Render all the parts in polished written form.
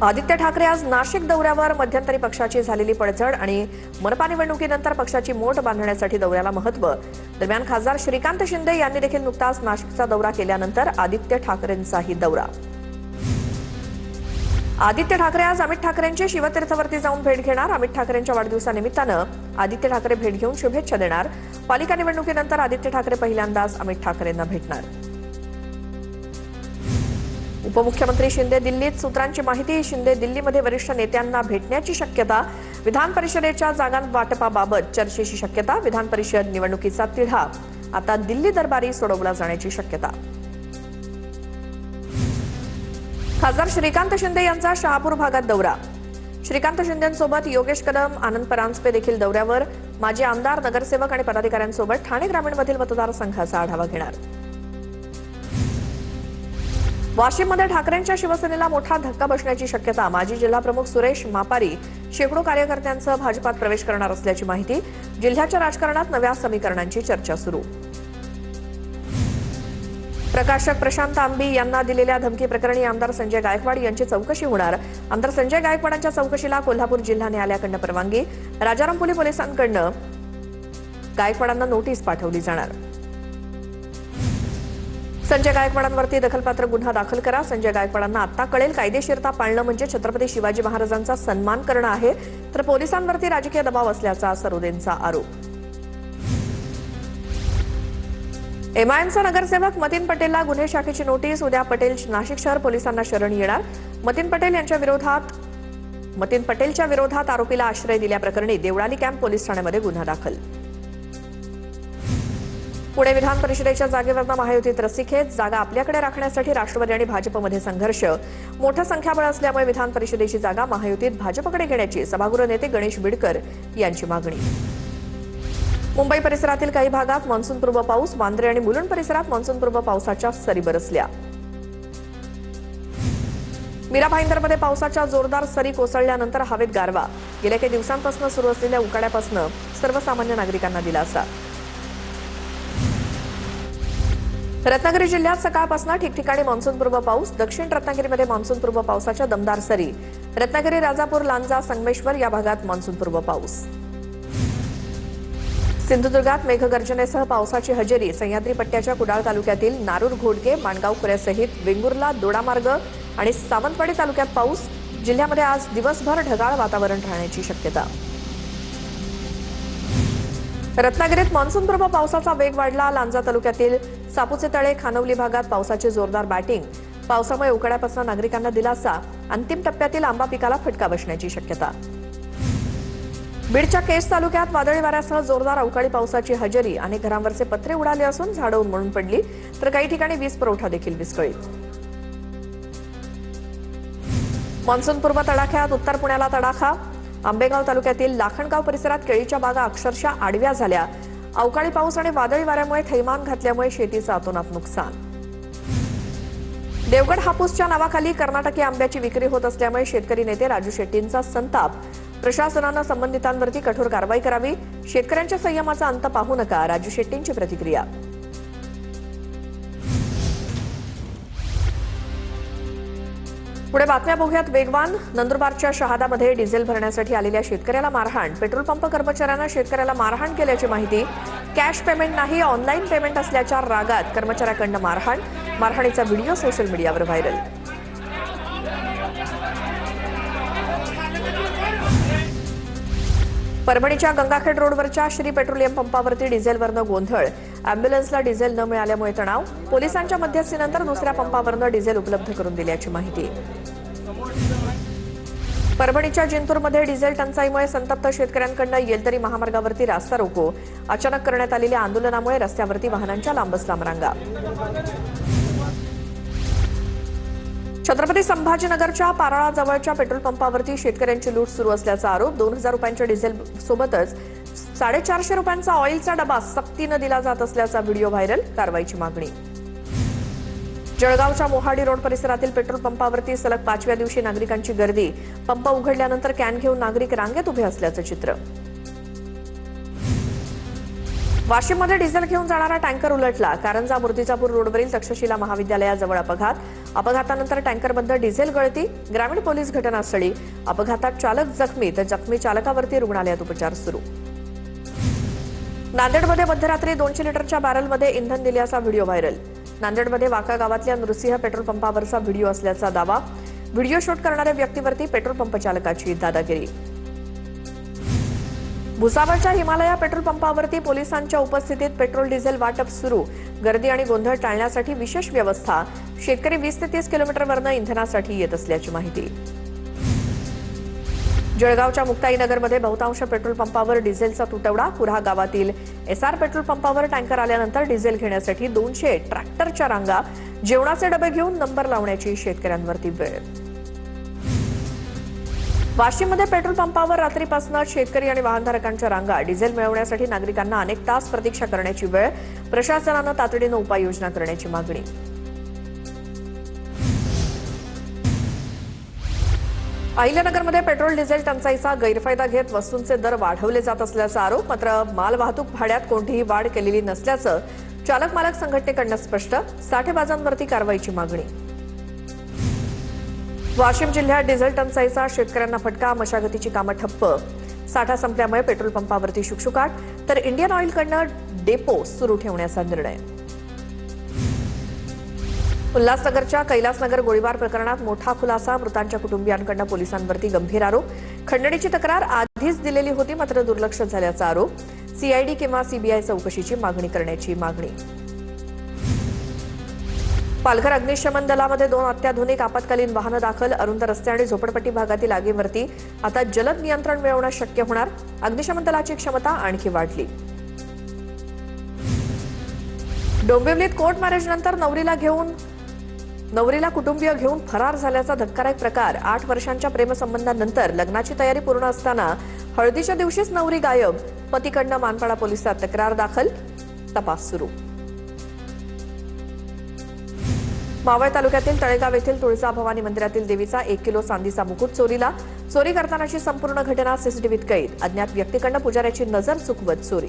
आदित्य ठाकरे आज नाशिक दौऱ्यावर. मध्यंतरी पक्षाची झालेली पडझड आणि मनपा निवडणुकीनंतर पक्षाची मोठ बांधण्यासाठी दौऱ्याला महत्त्व. दरम्यान खासदार श्रीकांत शिंदे यांनी देखील नुकताच नाशिकचा दौरा केल्यानंतर आदित्य ठाकरेंचाही दौरा. आदित्य ठाकरे आज अमित ठाकरेंची शिवतीर्थवरती जाऊन भेट घेणार. अमित ठाकरेंच्या वाढदिवसानिमित्तानं आदित्य ठाकरे भेट घेऊन शुभेच्छा देणार. पालिका निवडणुकीनंतर आदित्य ठाकरे पहिल्यांदाच अमित ठाकरेंना भेटणार. उपमुख्यमंत्री शिंदे दिल्लीत. सूत्रांची माहिती, शिंदे दिल्लीमध्ये वरिष्ठ नेत्यांना भेटण्याची शक्यता. विधान परिषदेच्या जागांवाटपाबाबत चर्चेची शक्यता. विधान परिषद निवडणुकीचा तिढा आता दिल्ली दरबारी सोडवला जाण्याची शक्यता. खासदार श्रीकांत शिंदे यांचा शहापूर भागात दौरा. श्रीकांत शिंदेंसोबत योगेश कदम, आनंद परांजपे देखील दौऱ्यावर. माजी आमदार, नगरसेवक आणि पदाधिकाऱ्यांसोबत ठाणे ग्रामीणमधील मतदारसंघाचा आढावा घेणार. वाशिममध्ये ठाकरेंच्या शिवसेनेला मोठा धक्का बसण्याची शक्यता. माजी जिल्हाप्रमुख सुरेश मापारी शेकडो कार्यकर्त्यांसह भाजपात प्रवेश करणार असल्याची माहिती. जिल्ह्याच्या राजकारणात नव्या समीकरणांची चर्चा सुरू. प्रकाशक प्रशांत आंबी यांना दिलेल्या धमकी प्रकरणी आमदार संजय गायकवाड यांची चौकशी होणार. आमदार संजय गायकवाडांच्या चौकशीला कोल्हापूर जिल्हा न्यायालयाकडून परवानगी. राजारामपुरी पोलिसांकडून गायकवाडांना नोटीस पाठवली जाणार. संजय गायकवाडांवरती दखलपात्र गुन्हा दाखल करा. संजय गायकवाडांना आता कळेल, कायदेशीरता पाळणं म्हणजे छत्रपती शिवाजी महाराजांचा सन्मान करणं आहे, तर पोलिसांवरती राजकीय दबाव असल्याचा सरोदेंचा आरोप. एमआयएमचा नगरसेवक मतीन पटेलला गुन्हे शाखेची नोटीस. उद्या पटेल नाशिक शहर पोलिसांना शरण येणार. मतीन पटेलच्या विरोधात आरोपीला आश्रय दिल्याप्रकरणी देवळाली कॅम्प पोलीस ठाण्यामध्ये गुन्हा दाखल. पुणे विधान परिषदेच्या जागेवरनं महायुतीत रस्सीखेच. जागा आपल्याकडे राखण्यासाठी राष्ट्रवादी आणि भाजपमध्ये संघर्ष. मोठं संख्याबळ असल्यामुळे विधान परिषदेची जागा महायुतीत भाजपकडे घेण्याची सभागृह नेते गणेश बिडकर यांची मागणी. मुंबई परिसरातील काही भागात मान्सूनपूर्व पाऊस. वांद्रे आणि मुलुंड परिसरात मान्सूनपूर्व पावसाच्या सरी बरसल्या. मीरा भाईंदरमध्ये पावसाच्या जोरदार सरी कोसळल्यानंतर हवेत गारवा. गेल्या काही दिवसांपासून सुरू असलेल्या उकाड्यापासून सर्वसामान्य नागरिकांना दिलासा. रत्नागिरी जिल्ह्यात सकाळपासून ठिकठिकाणी मान्सूनपूर्व पाऊस. दक्षिण रत्नागिरीमध्ये मान्सूनपूर्व पावसाच्या दमदार सरी. रत्नागिरी, राजापूर, लांजा, संगमेश्वर या भागात मान्सूनपूर्व पाऊस. सिंधुदुर्गात मेघगर्जनेसह पावसाची हजेरी. सह्याद्री पट्ट्याच्या कुडाळ तालुक्यातील नारूर, घोडके, माणगाव खोऱ्यासहित वेंगुर्ला, दोडामार्ग आणि सावंतवाडी तालुक्यात पाऊस. जिल्ह्यामध्ये आज दिवसभर ढगाळ वातावरण राहण्याची शक्यता. रत्नागिरीत मान्सूनपूर्व पावसाचा वेग वाढला. लांजा तालुक्यातील सापुचे तळे, खानवली भागात पावसाची जोरदार बॅटिंग. पावसामुळे उकाड्यापासून नागरिकांना दिलासा. अंतिम टप्प्यातील आंबा पिकाला फटका बसण्याची शक्यता. बीडच्या केज तालुक्यात वादळी वाऱ्यासह जोरदार अवकाळी पावसाची हजेरी. अनेक घरांवरचे पत्रे उडाले असून झाडं उन्मळून पडली, तर काही ठिकाणी वीज पुरवठा देखील विस्कळीत. मान्सूनपूर्व तडाख्यात उत्तर पुण्याला तडाखा. आंबेगाव तालुक्यातील लाखणगाव परिसरात केळीच्या बागा अक्षरशः आडव्या झाल्या. अवकाळी पाऊस आणि वादळी वाऱ्यामुळे थैमान घातल्यामुळे शेतीचं अतोनात नुकसान. देवगड हापूसच्या नावाखाली कर्नाटकी आंब्याची विक्री होत असल्यामुळे शेतकरी नेते राजू शेट्टींचा संताप. प्रशासनानं संबंधितांवरती कठोर कारवाई करावी. शेतकऱ्यांच्या संयमाचा अंत पाहू नका, राजू शेट्टींची प्रतिक्रिया. पुढे बातम्या बघूयात वेगवान. नंदुरबारच्या शहादामध्ये डिझेल भरण्यासाठी आलेल्या शेतकऱ्याला मारहाण. पेट्रोल पंप कर्मचाऱ्यानं शेतकऱ्याला मारहाण केल्याची माहिती. कॅश पेमेंट नाही, ऑनलाईन पेमेंट असल्याच्या रागात कर्मचाऱ्याकडनं मारहाण. मारहाणीचा व्हिडिओ सोशल मीडियावर व्हायरल. परभणीच्या गंगाखेड रोडवरच्या श्री पेट्रोलियम पंपावरती डिझेलवरनं गोंधळ. अँब्युलन्सला डिझेल न मिळाल्यामुळे तणाव. पोलिसांच्या मध्यस्थीनंतर दुसऱ्या पंपावरनं डिझेल उपलब्ध करून दिल्याची माहिती. परभणीच्या जिंतूरमध्ये डिझेल टंचाईमुळे संतप्त शेतकऱ्यांकडून येलदरी महामार्गावरती रास्ता रोको. अचानक करण्यात आलेल्या आंदोलनामुळे रस्त्यावरती वाहनांच्या लांबच लांब रांगा. छत्रपती संभाजीनगरच्या पाराळाजवळच्या पेट्रोल पंपावरती शेतकऱ्यांची लूट सुरू असल्याचा आरोप. 2000 रुपयांच्या डिझेल सोबतच 450 रुपयांचा ऑइलचा डबा सक्तीनं दिला जात असल्याचा व्हिडिओ व्हायरल. कारवाईची मागणी. जळगावच्या मोहाडी रोड परिसरातील पेट्रोल पंपावरती सलग 5व्या दिवशी नागरिकांची गर्दी. पंप उघडल्यानंतर कॅन घेऊन नागरिक रांगेत उभे असल्याचं चित्र. वाशिममध्ये डिझेल घेऊन जाणारा टँकर उलटला. कारंजा मूर्तिजापूर रोडवरील तक्षशिला महाविद्यालयाजवळ अपघातानंतर टँकरमधून डिझेल गळती. ग्रामीण पोलीस घटनास्थळी. अपघातात चालक जखमी तर जखमी चालकावरती रुग्णालयात उपचार सुरू. नांदेडमध्ये मध्यरात्री 200 लिटरच्या बॅरलमध्ये इंधन दिल्याचा व्हिडिओ व्हायरल. नांदेडमध्ये वाका गावातल्या नृसिंह पेट्रोल पंपावरचा व्हिडिओ असल्याचा दावा. व्हिडिओ शूट करणाऱ्या व्यक्तीवरती पेट्रोल पंप चालकाची दादागिरी. भुसावळच्या हिमालया पेट्रोल पंपावरती पोलिसांच्या उपस्थितीत पेट्रोल डिझेल वाटप सुरू. गर्दी आणि गोंधळ टाळण्यासाठी विशेष व्यवस्था. शेतकरी 20 ते 30 किलोमीटरवरनं इंधनासाठी येत असल्याची माहिती. जळगावच्या मुक्ताईनगरमध्ये बहुतांश पेट्रोल पंपावर डिझेलचा तुटवडा. कुऱ्हा गावातील एसआर पेट्रोल पंपावर टँकर आल्यानंतर डिझेल घेण्यासाठी 200 ट्रॅक्टरच्या रांगा. जेवणाचे डबे घेऊन नंबर लावण्याची शेतकऱ्यांवरती वेळ. वाशिममध्ये पेट्रोल पंपावर रात्रीपासून शेतकरी आणि वाहनधारकांच्या रांगा. डिझेल मिळवण्यासाठी नागरिकांना अनेक तास प्रतीक्षा करण्याची वेळ. प्रशासनानं तातडीनं उपाययोजना करण्याची मागणी. अहिल्यानगरमध्ये पेट्रोल डिझेल टंचाईचा गैरफायदा घेत वस्तूंचे दर वाढवले जात असल्याचा आरोप. मात्र मालवाहतूक भाड्यात कोणतीही वाढ केलेली नसल्याचं चालक मालक संघटनेकडनं स्पष्ट. साठेबाजांवरती कारवाईची मागणी. वाशिम जिल्ह्यात डिझेल टंचाईचा शेतकऱ्यांना फटका. मशागतीची कामं ठप्प. साठा संपल्यामुळे पेट्रोल पंपावरती शुकशुकाट तर इंडियन ऑइलकडनं डेपो सुरू ठेवण्याचा निर्णय. उल्हासनगरच्या कैलासनगर गोळीबार प्रकरणात मोठा खुलासा. मृतांच्या कुटुंबियांकडनं पोलिसांवरती गंभीर आरोप. खंडणीची तक्रार आधीच दिलेली होती मात्र दुर्लक्ष झाल्याचा आरोप. सीआयडी किंवा सीबीआय चौकशीची मागणी करण्याची मागणी. पालघर अग्निशमन दलामध्ये 2 अत्याधुनिक आपत्कालीन वाहनं दाखल. अरुंद रस्ते आणि झोपडपट्टी भागातील आगीवरती आता जलद नियंत्रण मिळवणं शक्य होणार. अग्निशमन दलाची क्षमता आणखी वाढली. डोंबिवलीत कोर्ट मॅरेजनंतर नवरीला कुटुंबीय घेऊन फरार झाल्याचा धक्कादायक प्रकार. 8 वर्षांच्या प्रेमसंबंधानंतर लग्नाची तयारी पूर्ण असताना हळदीच्या दिवशीच नवरी गायब. पतीकडनं मानपाडा पोलिसात तक्रार दाखल. तपास सुरू. मावळ तालुक्यातील तळेगाव येथील तुळजाभवानी मंदिरातील देवीचा 1 किलो चांदीचा मुकुट चोरीला. चोरी करतानाची संपूर्ण घटना सीसीटीव्हीत कैद. अज्ञात व्यक्तीकडनं पुजाऱ्याची नजर चुकवत चोरी.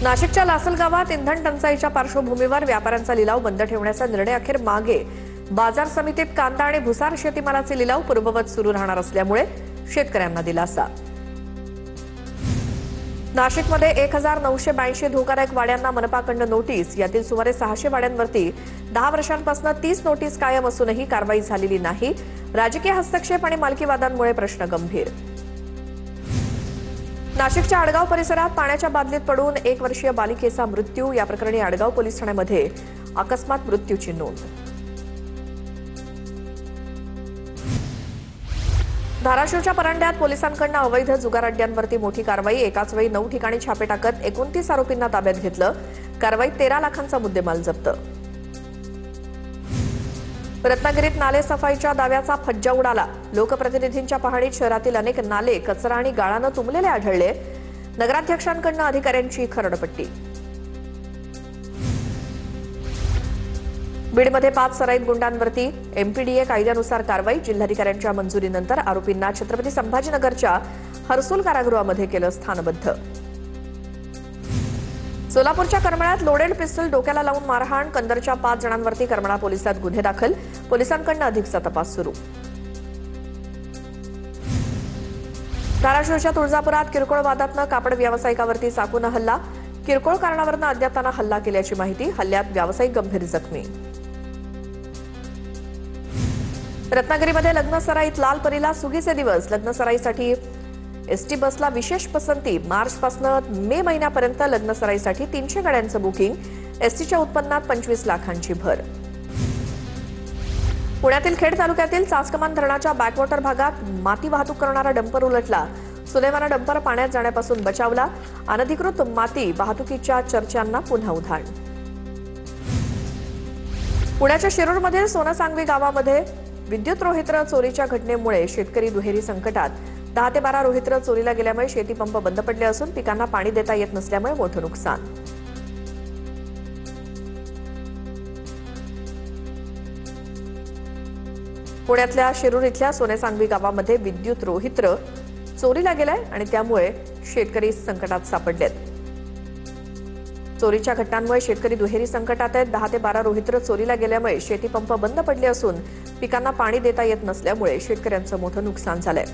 नाशिकच्या लासल गावात इंधन टंचाईच्या पार्श्वभूमीवर व्यापाऱ्यांचा लिलाव बंद ठेवण्याचा निर्णय अखेर मागे. बाजार समितीत कांदा आणि भुसार शेतीमालाचे लिलाव पूर्ववत सुरू राहणार असल्यामुळे शेतकऱ्यांना दिलासा. नाशिकमध्ये 1982 धोकादायक वाड्यांना मनपाकडनं नोटीस. यातील सुमारे 600 वाड्यांवरती 10 वर्षांपासून 30 नोटीस कायम असूनही कारवाई झालेली नाही. राजकीय हस्तक्षेप आणि मालकीवादांमुळे प्रश्न गंभीर. नाशिकच्या आडगाव परिसरात पाण्याच्या बादलीत पडून 1 वर्षीय बालिकेचा मृत्यू. या प्रकरणी आडगाव पोलीस ठाण्यामध्ये अकस्मात मृत्यूची नोंद. धाराशिवच्या परंड्यात पोलिसांकडून अवैध जुगार अड्ड्यांवरती मोठी कारवाई. एकाच वेळी 9 ठिकाणी छापे टाकत 29 आरोपींना ताब्यात घेतलं. कारवाईत 13 लाखांचा मुद्देमाल जप्त. रत्नागिरीत नाले सफाईच्या दाव्याचा फज्जा उडाला. लोकप्रतिनिधींच्या पाहणीत शहरातील अनेक नाले कचरा आणि गाळानं तुंबलेले आढळले. नगराध्यक्षांकडून अधिकाऱ्यांची खरडपट्टी. बीडमध्ये 5 सराईत गुंडांवरती एमपीडीए कायद्यानुसार कारवाई. जिल्हाधिकाऱ्यांच्या मंजुरीनंतर आरोपींना छत्रपती संभाजीनगरच्या हर्सुल कारागृहामध्ये केलं स्थानबद्ध. सोलापूरच्या करमाळ्यात लोडेड पिस्तूल डोक्याला लावून मारहाण. कंदरच्या 5 जणांवरती करमाळा पोलिसात गुन्हे दाखल. पोलिसांकडून अधिकचा तपास सुरू. धाराशिवच्या तुळजापुरात किरकोळ वादातनं कापड व्यावसायिकावरती चाकूनं हल्ला. किरकोळ कारणावरून अज्ञातानं हल्ला केल्याची माहिती. हल्ल्यात व्यावसायिक गंभीर जखमी. रत्नागिरीमध्ये लग्नसराईत लालपरीला सुगीचे दिवस. लग्नसराईसाठी एसटी बसला विशेष पसंती. मार्चपासून मे महिन्यापर्यंत लग्नसराईसाठी 300 गाड्यांचं बुकिंग. एसटीच्या उत्पन्नात 25 लाखांची भर. पुण्यातील खेड तालुक्यातील चासकमान धरणाच्या बॅकवॉटर भागात माती वाहतूक करणारा डंपर उलटला. सुदैवानं डंपर पाण्यात जाण्यापासून बचावला. अनधिकृत माती वाहतुकीच्या चर्चांना पुन्हा उधाण. पुण्याच्या शिरूरमधील सोनसांगवी गावामध्ये विद्युत रोहित्र चोरीच्या घटनेमुळे शेतकरी दुहेरी संकटात. 10 ते 12 रोहित्र चोरीला गेल्यामुळे शेतीपंप बंद पडले असून पिकांना पाणी देता येत नसल्यामुळे मोठं नुकसान. पुण्यातल्या शिरूर इथल्या सोनेसांगवी गावामध्ये विद्युत रोहित्र चोरीला गेलाय आणि त्यामुळे शेतकरी संकटात सापडलेत। चोरीच्या घटनांमुळे शेतकरी दुहेरी संकटात आहेत। 10 ते 12 रोहित्र चोरीला गेल्यामुळे शेतीपंप बंद पडले असून पिकांना पाणी देता येत नसल्यामुळे शेतकऱ्यांचं मोठं नुकसान झालंय।